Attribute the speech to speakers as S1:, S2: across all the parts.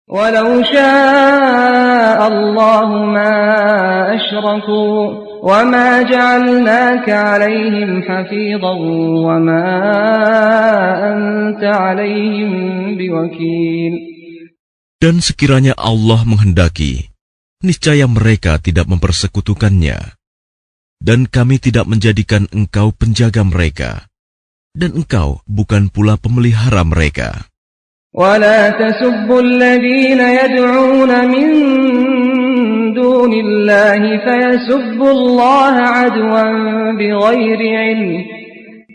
S1: ولو شاء الله ما أشركوا وما جعلناك عليهم حفيظا وما أنت عليهم بوكيل.
S2: Dan sekiranya Allah menghendaki, niscaya mereka tidak mempersekutukannya, dan kami tidak menjadikan engkau penjaga mereka, dan engkau bukan pula pemelihara mereka.
S1: ولا تسبوا الذين يدعون من دون الله فيسبوا الله عدوا بغير علم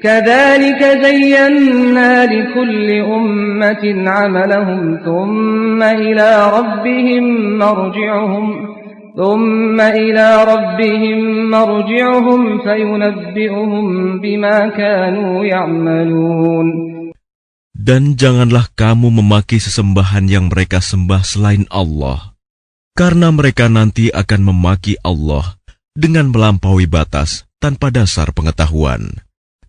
S1: كذلك زينا لكل أمة عملهم ثم إلى ربهم مرجعهم فينبئهم بما كانوا يعملون.
S2: Dan janganlah kamu memaki sesembahan yang mereka sembah selain Allah, karena mereka nanti akan memaki Allah dengan melampaui batas tanpa dasar pengetahuan.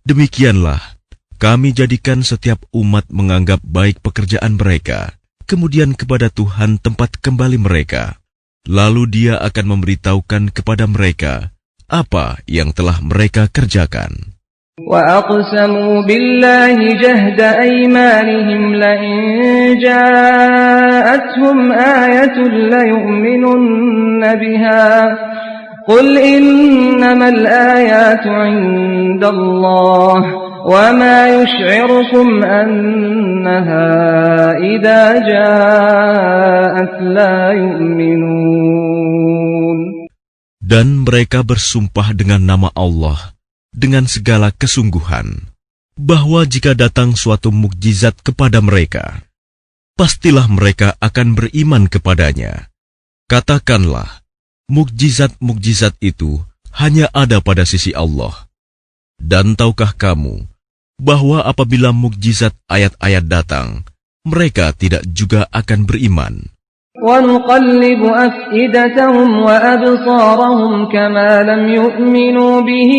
S2: Demikianlah, kami jadikan setiap umat menganggap baik pekerjaan mereka, kemudian kepada Tuhan tempat kembali mereka. Lalu Dia akan memberitahukan kepada mereka apa yang telah mereka kerjakan.
S1: وَأَقْسَمُوا بِاللَّهِ جَهْدَ أَيْمَانِهِمْ لَئِنْ جَاءَتْهُمْ آيَةٌ لَيُؤْمِنُنَّ بِهَا قُلْ إِنَّمَا الْآيَاتُ عِندَ اللَّهِ وَمَا يُشْعِرُكُمْ أَنَّهَا إِذَا جَاءَتْ لَا يُؤْمِنُونَ.
S2: Dan mereka bersumpah dengan nama Allah dengan segala kesungguhan, bahwa jika datang suatu mukjizat kepada mereka, pastilah mereka akan beriman kepadanya. Katakanlah, mukjizat-mukjizat itu hanya ada pada sisi Allah. Dan tahukah kamu, bahwa apabila mukjizat ayat-ayat datang, mereka tidak juga akan beriman.
S1: وَنُقَلِّبُ أَفْئِدَتَهُمْ وَأَبْصَارَهُمْ كَمَا لَمْ يُؤْمِنُوا بِهِ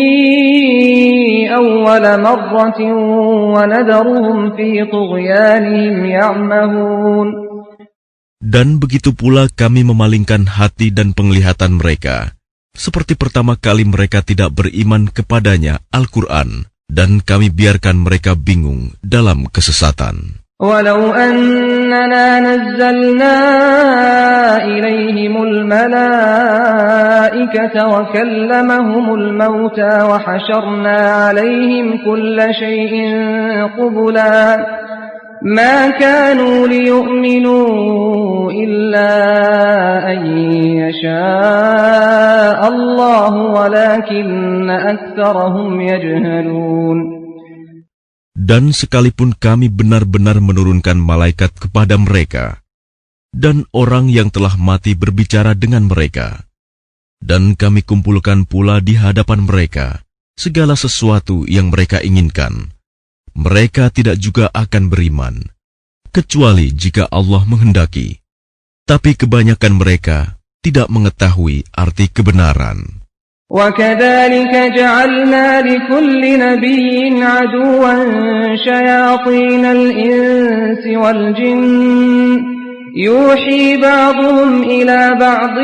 S1: أَوَّلَ مَرَّةٍ وَنَذَرُهُمْ فِي طُغْيَانِهِمْ يَعْمَهُونَ.
S2: Dan begitu pula kami memalingkan hati dan penglihatan mereka, seperti pertama kali mereka tidak beriman kepadanya Al-Quran, dan kami biarkan mereka bingung dalam kesesatan.
S1: وَلَوْ أَنَّنَا نَزَّلْنَا إِلَيْهِمُ الْمَلَائِكَةَ وَكَلَّمَهُمُ الْمَوْتَى وَحَشَرْنَا عَلَيْهِمْ كُلَّ شَيْءٍ قُبُلًا مَا كَانُوا لِيُؤْمِنُوا إِلَّا أَن يَشَاءَ اللَّهُ وَلَكِنَّ أَكْثَرَهُمْ يَجْهَلُونَ.
S2: Dan sekalipun kami benar-benar menurunkan malaikat kepada mereka, dan orang yang telah mati berbicara dengan mereka, dan kami kumpulkan pula di hadapan mereka segala sesuatu yang mereka inginkan, mereka tidak juga akan beriman, kecuali jika Allah menghendaki. Tapi kebanyakan mereka tidak mengetahui arti kebenaran.
S1: وَكَذَلِكَ جَعَلْنَا لِكُلِّ نَبِيٍّ عَدُوًّا شَيَاطِينَ الْإِنسِ وَالْجِنِّ يُوحِي بَعْضُهُمْ إِلَى بَعْضٍ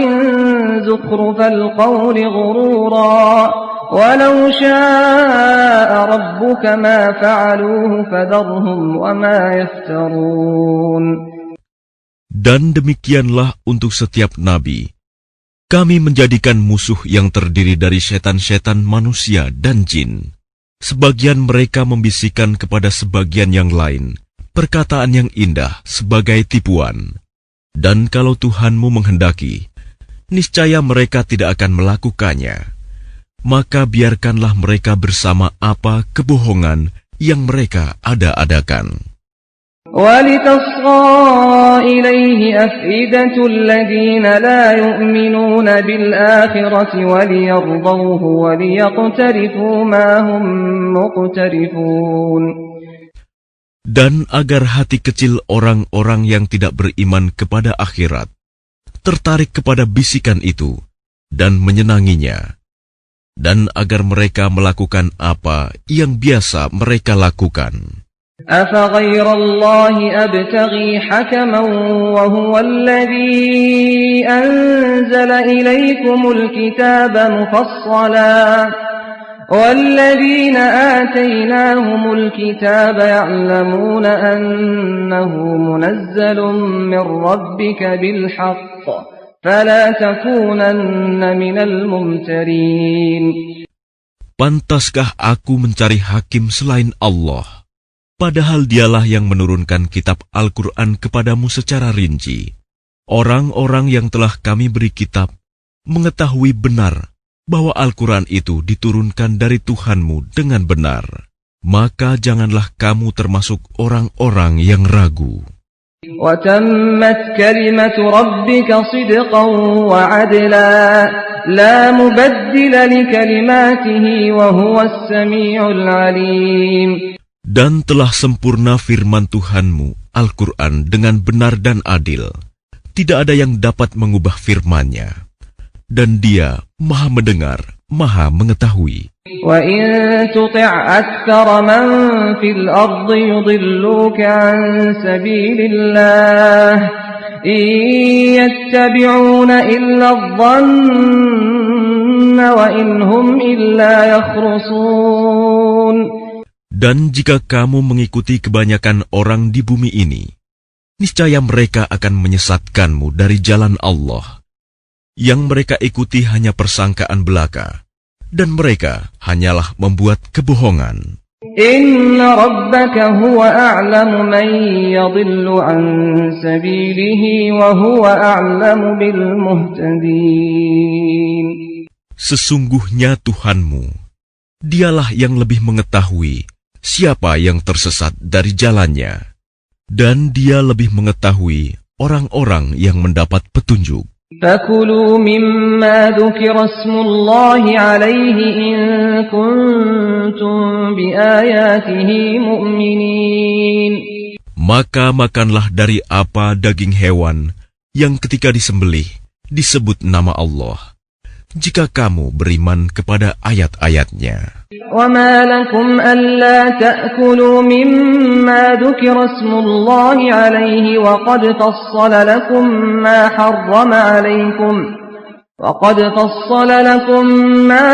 S1: زُخْرُفَ الْقَوْلِ غُرُورًا وَلَوْ شَاءَ رَبُّكَ مَا فَعَلُوهُ فَذَرْهُمْ وَمَا يَفْتَرُونَ.
S2: Dan demikianlah untuk setiap nabi. Kami menjadikan musuh yang terdiri dari setan-setan manusia dan jin. Sebagian mereka membisikkan kepada sebagian yang lain perkataan yang indah sebagai tipuan. Dan kalau Tuhanmu menghendaki, niscaya mereka tidak akan melakukannya. Maka biarkanlah mereka bersama apa kebohongan yang mereka ada-adakan.
S1: وَلِتَصْغَى إِلَيْهِ أَفْئِدَةُ الَّذِينَ لَا يُؤْمِنُونَ بِالْآخِرَةِ وَلِيَرْضَوْهُ وَلِيَقْتَرِفُوا مَا هُمْ مُقْتَرِفُونَ.
S2: Dan agar hati kecil orang-orang yang tidak beriman kepada akhirat tertarik kepada bisikan itu dan menyenanginya, dan agar mereka melakukan apa yang biasa mereka lakukan.
S1: أفغير الله أبتغي حكما وهو الذي أنزل إليكم الكتاب مفصلا والذين آتيناهم الكتاب يعلمون أنه منزل من ربك بالحق فلا تكونن من الممترين.
S2: Pantaskah aku mencari hakim selain Allah? Padahal dialah yang menurunkan kitab Al-Quran kepadamu secara rinci. Orang-orang yang telah kami beri kitab mengetahui benar bahwa Al-Quran itu diturunkan dari Tuhanmu dengan benar. Maka janganlah kamu termasuk orang-orang yang ragu.
S1: وَتَمَّتْ كَلِمَةُ رَبِّكَ صِدْقًا وَعَدْلًا لَا مُبَدِّلَ لِكَلِمَاتِهِ وَهُوَ السَّمِيعُ الْعَلِيمُ.
S2: Dan telah sempurna firman Tuhanmu, Al-Quran, dengan benar dan adil. Tidak ada yang dapat mengubah firman-Nya. Dan Dia Maha mendengar, Maha mengetahui.
S1: وَإِن تُطِعْ أَكْثَرَ مَنْ فِي الْأَرْضِ يُضِلُّوكَ عَنْ سَبِيلِ اللَّهِ إِنْ يَتَّبِعُونَ إِلَّا الظَّنَّ وَإِنْ هُمْ إِلَّا يَخْرُصُونَ.
S2: Dan jika kamu mengikuti kebanyakan orang di bumi ini, niscaya mereka akan menyesatkanmu dari jalan Allah. Yang mereka ikuti hanya persangkaan belaka, dan mereka hanyalah membuat kebohongan.
S1: Inna rabbaka huwa a'lamu man yadhillu an sabilihi wa huwa a'lamu bil muhtadin.
S2: Sesungguhnya Tuhanmu, Dialah yang lebih mengetahui siapa yang tersesat dari jalannya, dan Dia lebih mengetahui orang-orang yang mendapat petunjuk.
S1: فَكُلُوا مِمَّا ذُكِرَ اسْمُ اللَّهِ عَلَيْهِ إِن كُنتُم بِآيَاتِهِ مُؤْمِنِينَ.
S2: Maka makanlah dari apa daging hewan yang ketika disembelih disebut nama Allah, jika kamu beriman kepada ayat-ayat-Nya.
S1: وَمَا لَكُمْ أَلَّا تَأْكُلُوا مِمَّا ذُكِرَ اسْمُ اللَّهِ عَلَيْهِ وَقَدْ فَصَّلَ لَكُم مَّا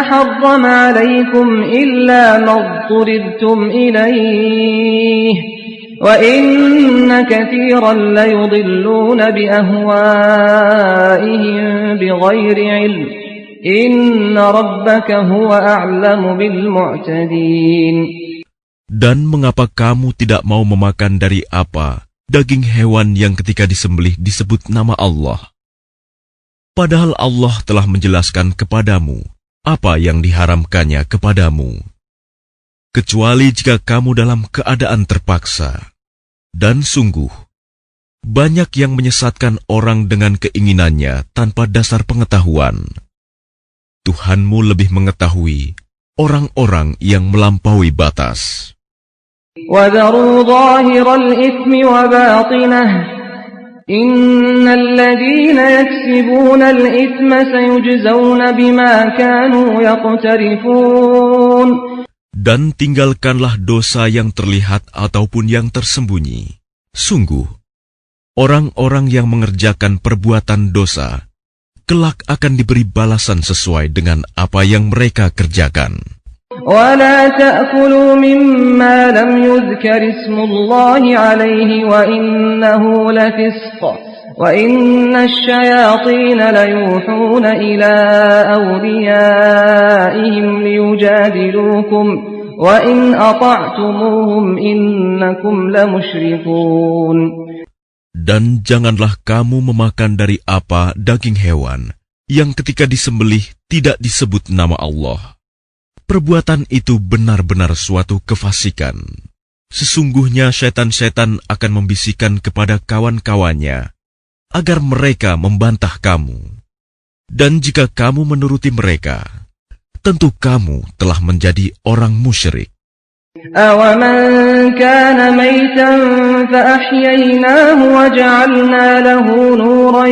S1: حَرَّمَ عَلَيْكُمْ إِلَّا مَا اضْطُرِرْتُمْ إِلَيْهِ وَإِنَّ كَثِيرًا لَّيُضِلُّونَ بِأَهْوَائِهِم بِغَيْرِ عِلْمٍ Inna rabbaka huwa a'lamu bil mu'tadin.
S2: Dan mengapa kamu tidak mau memakan dari apa daging hewan yang ketika disembelih disebut nama Allah? Padahal Allah telah menjelaskan kepadamu apa yang diharamkannya kepadamu. Kecuali jika kamu dalam keadaan terpaksa. Dan sungguh, banyak yang menyesatkan orang dengan keinginannya tanpa dasar pengetahuan. Tuhanmu lebih mengetahui orang-orang yang melampaui batas.
S1: وَذَرُوا ظَاهِرَ الْإِثْمِ وَبَاطِنَهُ إِنَّ الَّذِينَ يَكْسِبُونَ الْإِثْمَ سَيُجْزَوْنَ بِمَا كَانُوا يَقْتَرِفُونَ.
S2: Dan tinggalkanlah dosa yang terlihat ataupun yang tersembunyi. Sungguh, orang-orang yang mengerjakan perbuatan dosa kelak akan diberi balasan sesuai dengan apa yang mereka kerjakan.
S1: وَلَا تَأْكُلُوا مِمَّا لَمْ يُذْكَرِ اسْمُ اللَّهِ عَلَيْهِ وَإِنَّهُ لَفِسْقٌ وَإِنَّ الشَّيَاطِينَ لَيُوحُونَ إِلَىٰ أَوْلِيَائِهِمْ لِيُجَادِلُوكُمْ وَإِنْ أَطَعْتُمُوهُمْ إِنَّكُمْ لَمُشْرِكُونَ.
S2: Dan janganlah kamu memakan dari apa daging hewan yang ketika disembelih tidak disebut nama Allah. Perbuatan itu benar-benar suatu kefasikan. Sesungguhnya setan-setan akan membisikkan kepada kawan-kawannya agar mereka membantah kamu. Dan jika kamu menuruti mereka, tentu kamu telah menjadi orang musyrik.
S1: أَوَمَنْ كَانَ مَيْتًا فَأَحْيَيْنَاهُ وَجَعَلْنَا لَهُ نُورًا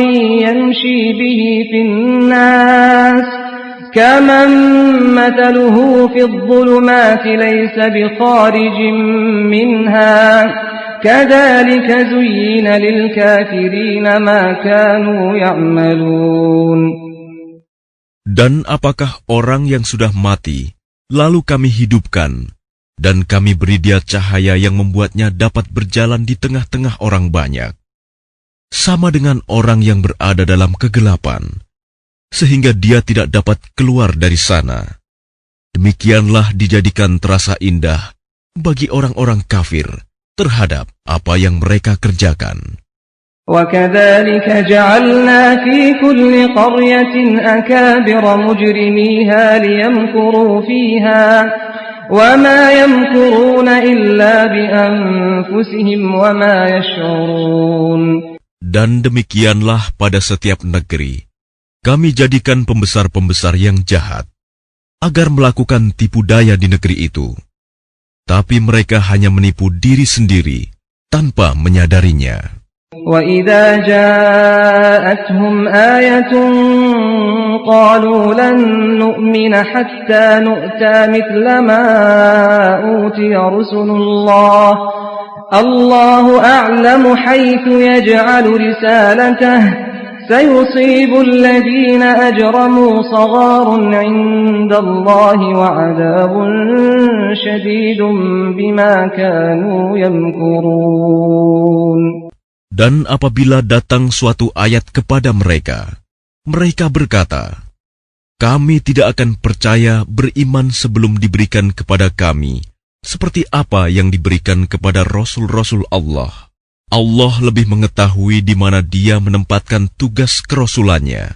S1: يَمْشِي بِهِ فِي النَّاسِ كمن مثله في الظلمات ليس بخارج منها كذلك زين للكافرين ما كانوا يعملون.
S2: Dan apakah orang yang sudah mati, lalu kami hidupkan, dan kami beri dia cahaya yang membuatnya dapat berjalan di tengah-tengah orang banyak, sama dengan orang yang berada dalam kegelapan, sehingga dia tidak dapat keluar dari sana. Demikianlah dijadikan terasa indah bagi orang-orang kafir terhadap apa yang mereka kerjakan.
S1: وَكَذَلِكَ جَعَلْنَا فِي كُلِّ قَرْيَةٍ أَكَابِرَ مُجْرِمِيهَا لِيَمْكُرُوا فِيهَا وَمَا يَمْكُرُونَ إِلَّا بِأَنفُسِهِمْ وَمَا يَشْعُرُونَ.
S2: Dan demikianlah pada setiap negeri, kami jadikan pembesar-pembesar yang jahat, agar melakukan tipu daya di negeri itu. Tapi mereka hanya menipu diri sendiri, tanpa menyadarinya.
S1: وَإِذَا جَاءَتْهُمْ آيَةٌ قَالُوا لَن نُّؤْمِنَ حَتَّى نُؤْتَىٰ مِثْلَ مَا أُوتِيَ رُسُلُ اللَّهِ اللَّهُ أَعْلَمُ حَيْثُ يَجْعَلُ رِسَالَتَهُ سَيُصِيبُ الَّذِينَ أَجْرَمُوا صَغَارٌ عِندَ اللَّهِ وَعَذَابٌ شَدِيدٌ بِمَا كَانُوا يَمْكُرُونَ.
S2: Dan apabila datang suatu ayat kepada mereka, mereka berkata, kami tidak akan percaya beriman sebelum diberikan kepada kami seperti apa yang diberikan kepada Rasul-Rasul Allah. Allah lebih mengetahui di mana Dia menempatkan tugas kerasulannya.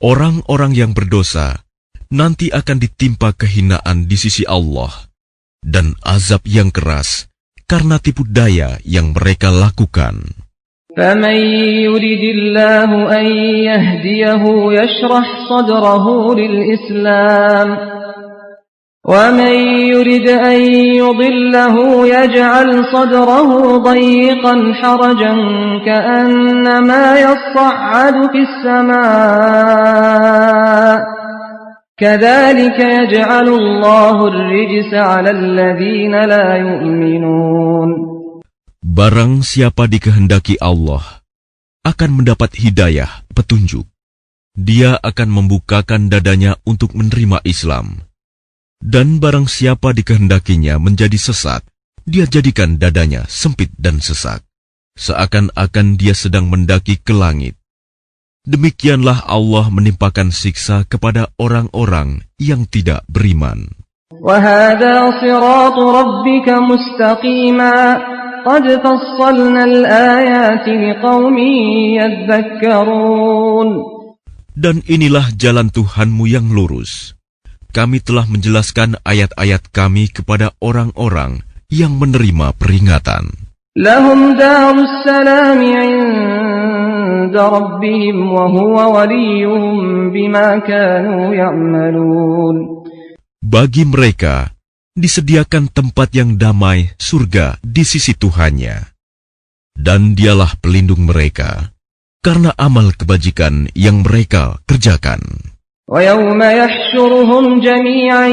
S2: Orang-orang yang berdosa nanti akan ditimpa kehinaan di sisi Allah dan azab yang keras karena tipu daya yang mereka lakukan.
S1: فَمَن يُرِدِ اللَّهُ أَن يَهْدِيَهُ يَشْرَحْ صَدْرَهُ لِلْإِسْلَامِ وَمَن يُرِدْ أَن يُضِلَّهُ يَجْعَلْ صَدْرَهُ ضَيِّقًا حَرَجًا كَأَنَّمَا يَصَّعَّدُ فِي السَّمَاءِ كَذَلِكَ يَجْعَلُ اللَّهُ الرِّجْسَ عَلَى الَّذِينَ لَا يُؤْمِنُونَ.
S2: Barang siapa dikehendaki Allah akan mendapat hidayah, petunjuk. Dia akan membukakan dadanya untuk menerima Islam. Dan barang siapa dikehendakinya menjadi sesat, dia jadikan dadanya sempit dan sesak, seakan-akan dia sedang mendaki ke langit. Demikianlah Allah menimpakan siksa kepada orang-orang yang tidak beriman.
S1: وَهَذَا صِرَاطُ رَبِّكَ مُسْتَقِيمًا قَدْ فَصَّلْنَا الْآيَاتِ لِقَوْمٍ يَذَّكَّرُونَ.
S2: Dan inilah jalan Tuhanmu yang lurus. Kami telah menjelaskan ayat-ayat kami kepada orang-orang yang menerima peringatan.
S1: لَهُمْ دَارُ السَّلَامِ عِندَ رَبِّهِمْ وَهُوَ وَلِيُّهُمْ بِمَا كَانُوا يَعْمَلُونَ. Bagi
S2: mereka disediakan tempat yang damai, surga di sisi Tuhannya. Dan dialah pelindung mereka karena amal kebajikan yang mereka kerjakan.
S1: وَيَوْمَ يَحْشُرُهُمْ جَمِيعًا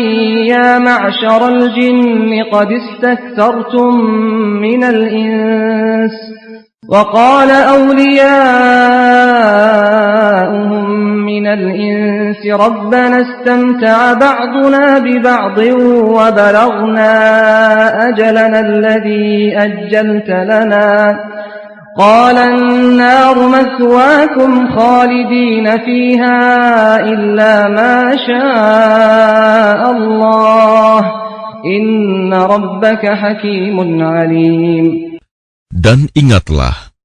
S1: يَا مَعْشَرَ الْجِنِّ قَدِ اسْتَكْثَرْتُمْ مِنَ الْإِنسِ وَقَالَ أَوْلِيَاؤُهُمْ مِنَ الْإِنسِ رَبَّنَا اسْتَمْتَعَ بَعْضُنَا بِبَعْضٍ وَبَلَغْنَا أَجَلَنَا الَّذِي أَجَّلْتَ لَنَا قَالَ النَّارُ مَثْوَاكُمْ خَالِدِينَ فِيهَا إِلَّا مَا شَاءَ اللَّهُ إِنَّ رَبَّكَ حَكِيمٌ عَلِيمٌ.
S2: Dan ingatlah,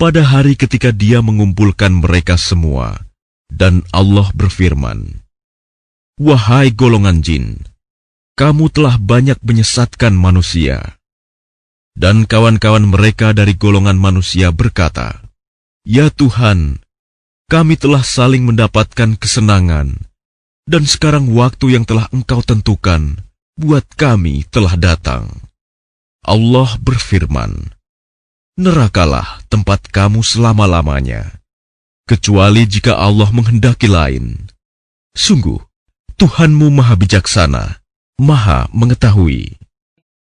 S2: pada hari ketika Dia mengumpulkan mereka semua, dan Allah berfirman, wahai golongan jin, kamu telah banyak menyesatkan manusia. Dan kawan-kawan mereka dari golongan manusia berkata, ya Tuhan, kami telah saling mendapatkan kesenangan, dan sekarang waktu yang telah Engkau tentukan buat kami telah datang. Allah berfirman, nerakalah tempat kamu selama-lamanya, kecuali jika Allah menghendaki lain. Sungguh, Tuhanmu Maha Bijaksana, Maha Mengetahui.